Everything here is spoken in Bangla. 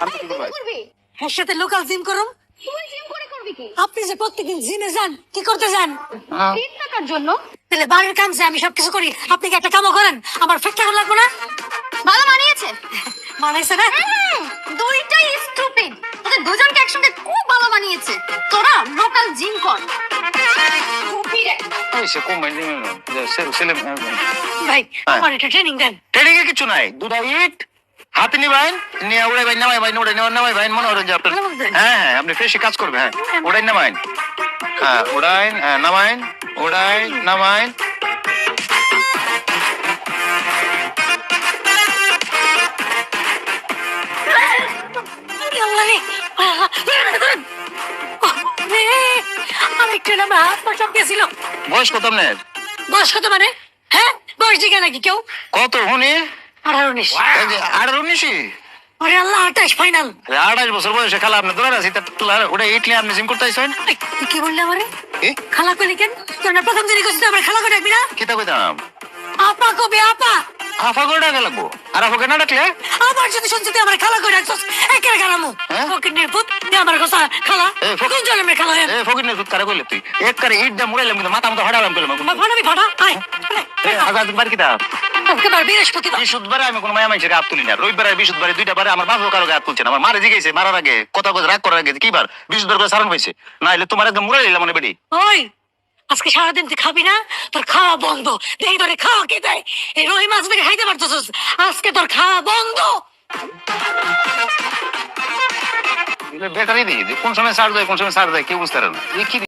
আমি কি করব? এর সাথে লোকাল জিম করুম। আপনি যে প্রত্যেকদিন জিমে যান, কি করতে যান? তিন টাকার জন্য তাহলে বাড়ির কাম যে আমি সবকিছু করি, আপনি কি একটা কামও করেন? আমার ফেট টাকা লাগবে না? ভালো মানিয়েছে। মানাইছে না? দুইটাই স্টুপিড। তোদের দুজনকে একসঙ্গে খুব ভালো মানিয়েছে। তোরা লোকাল জিম কর। এই সে কম মাইন্ড ছেলে ভাই হ্যাঁ। আমার একটা ট্রেনিং দেন। ট্রেনিং এর কিছু নাই, দুটা ইট হাতে নিবেন, নিয়ে উড়াই বাইন নামাই বাইন, উড়াই নামাই বাইন, মনে হয় যে আপনার হ্যাঁ হ্যাঁ আপনি ফ্রেশে কাজ করবে। হ্যাঁ উড়াই নামাইন, হ্যাঁ উড়াইন, হ্যাঁ নামাইন, উড়াই নামাইন। আরেকটা নামে হাত পা সব গেছিল। বয়স কত আপনার? বয়স কত মানে? হ্যাঁ বয়স জিজ্ঞা নাকি কেউ? কত শুনি? 18-19। 18-19? ওরে আল্লাহ, 28 ফাইনাল। 28 বছর বয়সে খালা আপনি দৌড়ান আছি, ওটা ইটলি আপনি জিম করতে আইসেন? তুই কি বললি আমারে? কি খালা কইলি কেন? তোর না প্রথম দিনই কইছিস আমার খালা করে ডাকবি না? কিতা কইতাম? আপা কবে আপা? আফা করে ডাকা লাগবো, আর আফাকে না ডাকলে আমার যদি শুনছি তুই আমার খালা করে ডাকছস, একের খালামু। হ্যাঁ? ফকির নির্বুত, তুই আমার কথা খালা। এই কোন জন্মের খালা হয়? এ ফকির নেই কারে কইলে তুই এক কারে ইট দা মুড়াইলাম কিন্তু মাথা মতো হড়ালাম কইলাম। ফাটাবি ফাটা, আয়। আজাদ বার কিতা আজকে বার বৃহস্পতিবার। বৃহস্পতিবারে আমি কোনো মায়া মানুষের হাত তুলি না, রবিবার আর বৃহস্পতিবারে দুইটা বারে আমার বাপও কারো হাত তুলছে না। আমার মারে জিগেছে মারার আগে, কথা কথা রাগ করার আগে কি বার বৃহস্পতিবার করে সারণ পাইছে, না হলে তোমার একদম মুড়াই দিলাম মনে বেড়ি। ওই আজকে সারাদিন তুই খাবি না, তোর খাওয়া বন্ধ। দেখি তোরে খাওয়া কে দেয়? এই রুই মাছ থেকে খাইতে পারতেছিস, আজকে তোর খাওয়া বন্ধ। ব্যাটারি দিই কোন সময় সার দেয় কোন সময় সার দেয় কেউ বুঝতে পারে না।